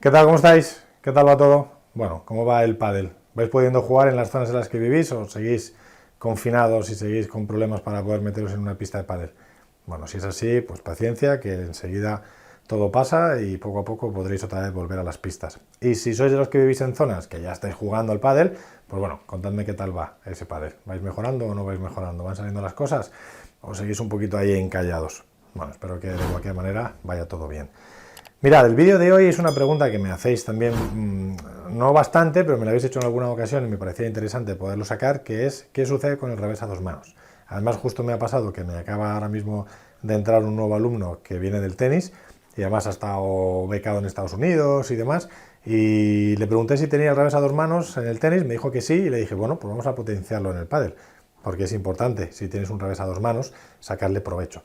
¿Qué tal? ¿Cómo estáis? ¿Qué tal va todo? Bueno, ¿cómo va el pádel? ¿Vais pudiendo jugar en las zonas en las que vivís o seguís confinados y seguís con problemas para poder meteros en una pista de pádel? Bueno, si es así, pues paciencia, que enseguida todo pasa y poco a poco podréis otra vez volver a las pistas. Y si sois de los que vivís en zonas que ya estáis jugando al pádel, pues bueno, contadme qué tal va ese pádel. ¿Vais mejorando o no vais mejorando? ¿Van saliendo las cosas o seguís un poquito ahí encallados? Bueno, espero que de cualquier manera vaya todo bien. Mirad, el vídeo de hoy es una pregunta que me hacéis también, no bastante, pero me la habéis hecho en alguna ocasión y me parecía interesante poderlo sacar, que es ¿qué sucede con el revés a dos manos? Además, justo me ha pasado que me acaba ahora mismo de entrar un nuevo alumno que viene del tenis y además ha estado becado en Estados Unidos y demás, y le pregunté si tenía el revés a dos manos en el tenis, me dijo que sí, y le dije, bueno, pues vamos a potenciarlo en el pádel, porque es importante, si tienes un revés a dos manos, sacarle provecho.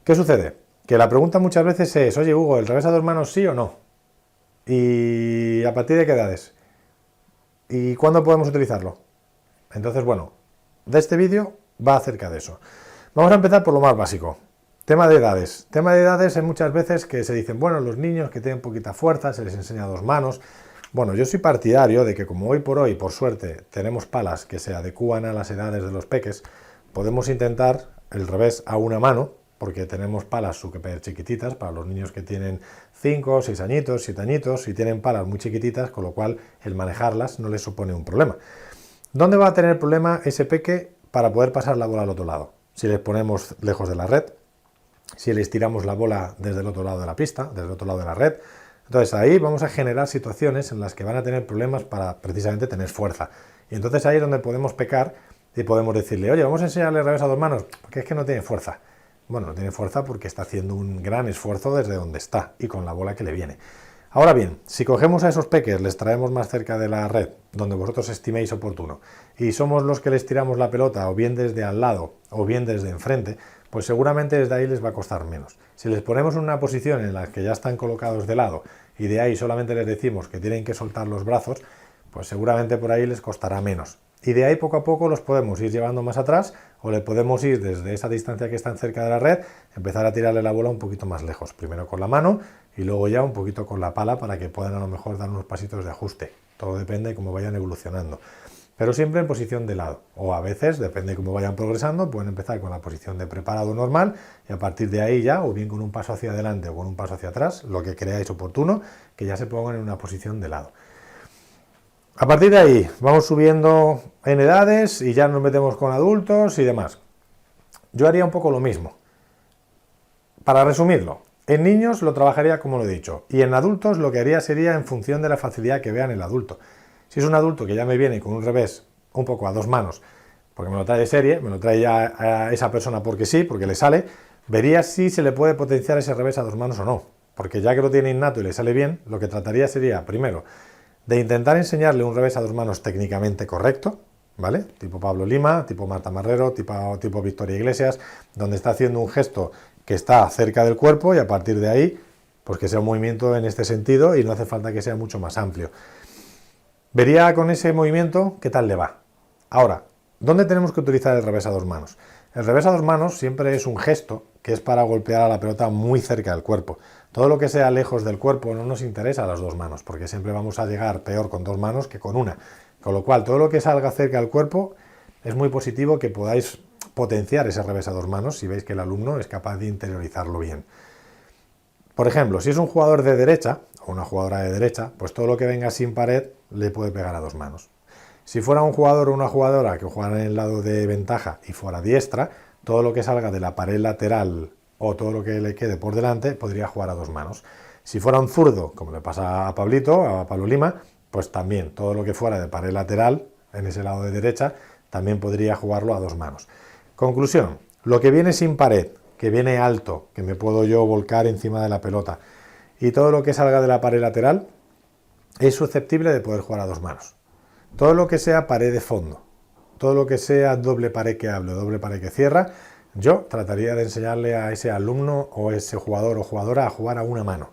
¿Qué sucede? Que la pregunta muchas veces es, oye Hugo, ¿el revés a dos manos sí o no? ¿Y a partir de qué edades? ¿Y cuándo podemos utilizarlo? Entonces, bueno, de este vídeo va acerca de eso. Vamos a empezar por lo más básico. Tema de edades. Tema de edades hay muchas veces que se dicen, bueno, los niños que tienen poquita fuerza, se les enseña a dos manos. Bueno, yo soy partidario de que como hoy, por suerte, tenemos palas que se adecúan a las edades de los peques, podemos intentar el revés a una mano, porque tenemos palas súper chiquititas para los niños que tienen 5, 6 añitos, 7 añitos y tienen palas muy chiquititas, con lo cual el manejarlas no les supone un problema. ¿Dónde va a tener problema ese peque para poder pasar la bola al otro lado? Si les ponemos lejos de la red, si les tiramos la bola desde el otro lado de la pista, desde el otro lado de la red. Entonces ahí vamos a generar situaciones en las que van a tener problemas para precisamente tener fuerza. Y entonces ahí es donde podemos pecar y podemos decirle, oye, vamos a enseñarle el revés a dos manos, porque es que no tiene fuerza. Bueno, no tiene fuerza porque está haciendo un gran esfuerzo desde donde está y con la bola que le viene. Ahora bien, si cogemos a esos peques, les traemos más cerca de la red, donde vosotros estiméis oportuno, y somos los que les tiramos la pelota o bien desde al lado o bien desde enfrente, pues seguramente desde ahí les va a costar menos. Si les ponemos en una posición en la que ya están colocados de lado y de ahí solamente les decimos que tienen que soltar los brazos, pues seguramente por ahí les costará menos. Y de ahí poco a poco los podemos ir llevando más atrás o le podemos ir desde esa distancia que están cerca de la red, empezar a tirarle la bola un poquito más lejos, primero con la mano y luego ya un poquito con la pala para que puedan a lo mejor dar unos pasitos de ajuste. Todo depende de cómo vayan evolucionando. Pero siempre en posición de lado, o a veces, depende de cómo vayan progresando, pueden empezar con la posición de preparado normal y a partir de ahí ya, o bien con un paso hacia adelante o con un paso hacia atrás, lo que creáis oportuno, que ya se pongan en una posición de lado. A partir de ahí vamos subiendo en edades y ya nos metemos con adultos y demás. Yo haría un poco lo mismo. Para resumirlo, en niños lo trabajaría como lo he dicho y en adultos lo que haría sería en función de la facilidad que vean el adulto. Si es un adulto que ya me viene con un revés un poco a dos manos, porque me lo trae de serie, me lo trae ya a esa persona porque sí, porque le sale, vería si se le puede potenciar ese revés a dos manos o no. Porque ya que lo tiene innato y le sale bien, lo que trataría sería, primero, de intentar enseñarle un revés a dos manos técnicamente correcto, ¿vale? Tipo Pablo Lima, tipo Marta Marrero, tipo Victoria Iglesias, donde está haciendo un gesto que está cerca del cuerpo y a partir de ahí, pues que sea un movimiento en este sentido y no hace falta que sea mucho más amplio. Vería con ese movimiento qué tal le va. Ahora, ¿dónde tenemos que utilizar el revés a dos manos? El revés a dos manos siempre es un gesto que es para golpear a la pelota muy cerca del cuerpo. Todo lo que sea lejos del cuerpo no nos interesa a las dos manos, porque siempre vamos a llegar peor con dos manos que con una. Con lo cual, todo lo que salga cerca del cuerpo es muy positivo que podáis potenciar ese revés a dos manos si veis que el alumno es capaz de interiorizarlo bien. Por ejemplo, si es un jugador de derecha o una jugadora de derecha, pues todo lo que venga sin pared le puede pegar a dos manos. Si fuera un jugador o una jugadora que jugara en el lado de ventaja y fuera diestra, todo lo que salga de la pared lateral o todo lo que le quede por delante podría jugar a dos manos. Si fuera un zurdo, como le pasa a Pablito, a Pablo Lima, pues también todo lo que fuera de pared lateral, en ese lado de derecha, también podría jugarlo a dos manos. Conclusión, lo que viene sin pared, que viene alto, que me puedo yo volcar encima de la pelota, y todo lo que salga de la pared lateral es susceptible de poder jugar a dos manos. Todo lo que sea pared de fondo, todo lo que sea doble pared que abre, doble pared que cierra, yo trataría de enseñarle a ese alumno o ese jugador o jugadora a jugar a una mano.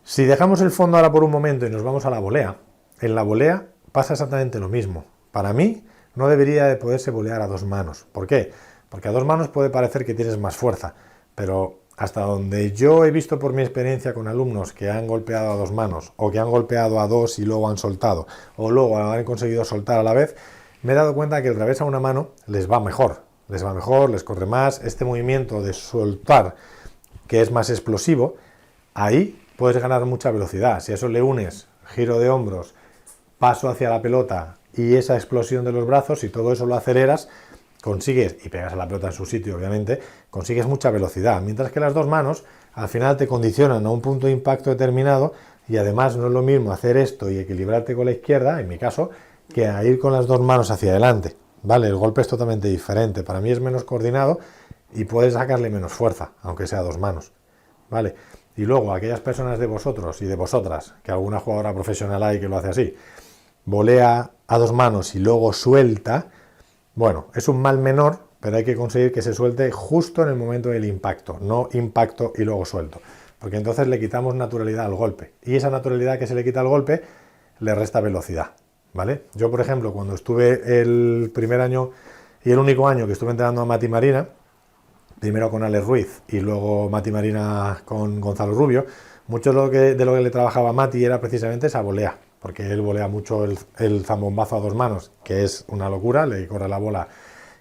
Si dejamos el fondo ahora por un momento y nos vamos a la volea, en la volea pasa exactamente lo mismo. Para mí no debería de poderse volear a dos manos. ¿Por qué? Porque a dos manos puede parecer que tienes más fuerza, pero hasta donde yo he visto por mi experiencia con alumnos que han golpeado a dos manos, o que han golpeado a dos y luego han soltado, o luego han conseguido soltar a la vez, me he dado cuenta que el revés a una mano les va mejor, les corre más. Este movimiento de soltar, que es más explosivo, ahí puedes ganar mucha velocidad. Si a eso le unes giro de hombros, paso hacia la pelota y esa explosión de los brazos, y todo eso lo aceleras, consigues, y pegas a la pelota en su sitio, obviamente, consigues mucha velocidad. Mientras que las dos manos, al final te condicionan a un punto de impacto determinado, y además no es lo mismo hacer esto y equilibrarte con la izquierda, en mi caso, que a ir con las dos manos hacia adelante, ¿vale? El golpe es totalmente diferente. Para mí es menos coordinado y puedes sacarle menos fuerza, aunque sea a dos manos, ¿vale? Y luego, aquellas personas de vosotros y de vosotras, que alguna jugadora profesional hay que lo hace así, volea a dos manos y luego suelta, bueno, es un mal menor, pero hay que conseguir que se suelte justo en el momento del impacto, no impacto y luego suelto, porque entonces le quitamos naturalidad al golpe, y esa naturalidad que se le quita al golpe le resta velocidad, ¿vale? Yo, por ejemplo, cuando estuve el primer año y el único año que estuve entrenando a Mati Marina, primero con Alex Ruiz y luego Mati Marina con Gonzalo Rubio, mucho de lo que le trabajaba a Mati era precisamente esa volea, porque él volea mucho el zambombazo a dos manos, que es una locura, le corre la bola,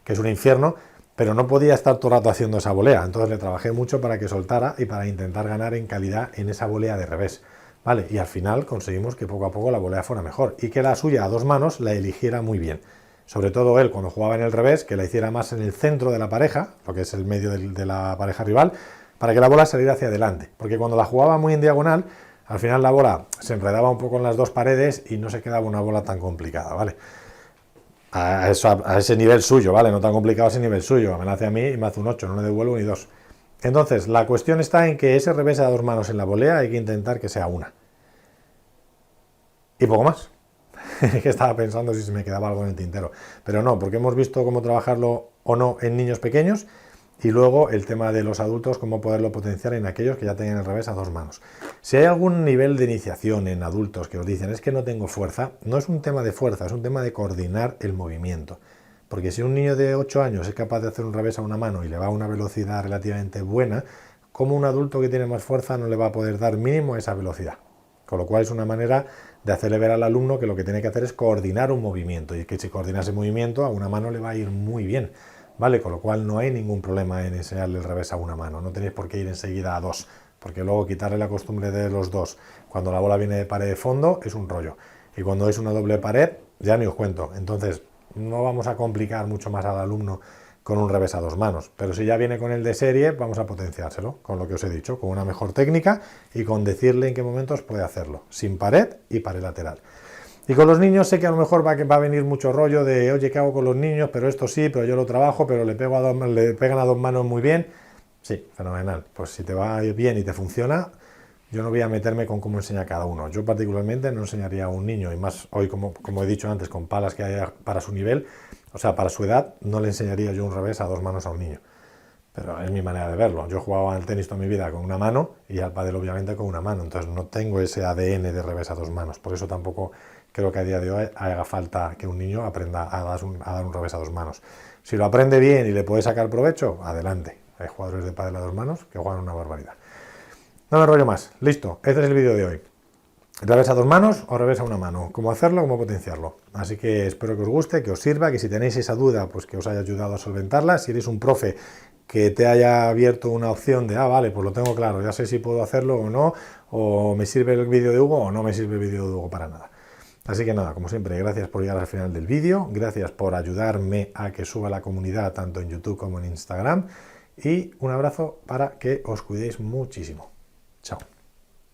que es un infierno, pero no podía estar todo el rato haciendo esa volea. Entonces le trabajé mucho para que soltara y para intentar ganar en calidad en esa volea de revés, ¿vale? Y al final conseguimos que poco a poco la volea fuera mejor y que la suya a dos manos la eligiera muy bien. Sobre todo él, cuando jugaba en el revés, que la hiciera más en el centro de la pareja, lo que es el medio de la pareja rival, para que la bola saliera hacia adelante. Porque cuando la jugaba muy en diagonal, al final la bola se enredaba un poco en las dos paredes y no se quedaba una bola tan complicada, ¿vale? A ese nivel suyo, ¿vale? No tan complicado a ese nivel suyo. Me la hace a mí y me hace un 8, no le devuelvo ni 2. Entonces, la cuestión está en que ese revés a dos manos en la volea hay que intentar que sea una. Y poco más. Que estaba pensando si se me quedaba algo en el tintero. Pero no, porque hemos visto cómo trabajarlo o no en niños pequeños, y luego el tema de los adultos, cómo poderlo potenciar en aquellos que ya tengan el revés a dos manos. Si hay algún nivel de iniciación en adultos que os dicen es que no tengo fuerza, no es un tema de fuerza, es un tema de coordinar el movimiento. Porque si un niño de 8 años es capaz de hacer un revés a una mano y le va a una velocidad relativamente buena, ¿cómo un adulto que tiene más fuerza no le va a poder dar mínimo esa velocidad? Con lo cual es una manera de hacerle ver al alumno que lo que tiene que hacer es coordinar un movimiento, y que si coordina ese movimiento a una mano le va a ir muy bien, ¿vale? Con lo cual no hay ningún problema en enseñarle el revés a una mano, no tenéis por qué ir enseguida a dos, porque luego quitarle la costumbre de los dos cuando la bola viene de pared de fondo es un rollo, y cuando es una doble pared ya ni os cuento. Entonces no vamos a complicar mucho más al alumno con un revés a dos manos, pero si ya viene con el de serie, vamos a potenciárselo, con lo que os he dicho, con una mejor técnica y con decirle en qué momentos puede hacerlo, sin pared y pared lateral. Y con los niños sé que a lo mejor va a venir mucho rollo de, oye, ¿qué hago con los niños? Pero esto sí, pero yo lo trabajo, pero le pegan a dos manos muy bien. Sí, fenomenal. Pues si te va bien y te funciona, yo no voy a meterme con cómo enseña cada uno. Yo particularmente no enseñaría a un niño, y más hoy, como he dicho antes, con palas que haya para su nivel, o sea, para su edad, no le enseñaría yo un revés a dos manos a un niño. Pero es mi manera de verlo. Yo jugaba al tenis toda mi vida con una mano y al pádel obviamente con una mano. Entonces no tengo ese ADN de revés a dos manos. Por eso tampoco creo que a día de hoy haga falta que un niño aprenda a dar un revés a dos manos. Si lo aprende bien y le puede sacar provecho, adelante. Hay jugadores de pádel a dos manos que juegan una barbaridad. No me enrollo más. Listo. Este es el vídeo de hoy. Revés a dos manos o revés a una mano. Cómo hacerlo, cómo potenciarlo. Así que espero que os guste, que os sirva, que si tenéis esa duda, pues que os haya ayudado a solventarla. Si eres un profe que te haya abierto una opción de, vale, pues lo tengo claro, ya sé si puedo hacerlo o no, o me sirve el vídeo de Hugo o no me sirve el vídeo de Hugo para nada. Así que nada, como siempre, gracias por llegar al final del vídeo, gracias por ayudarme a que suba la comunidad tanto en YouTube como en Instagram, y un abrazo para que os cuidéis muchísimo. Chao.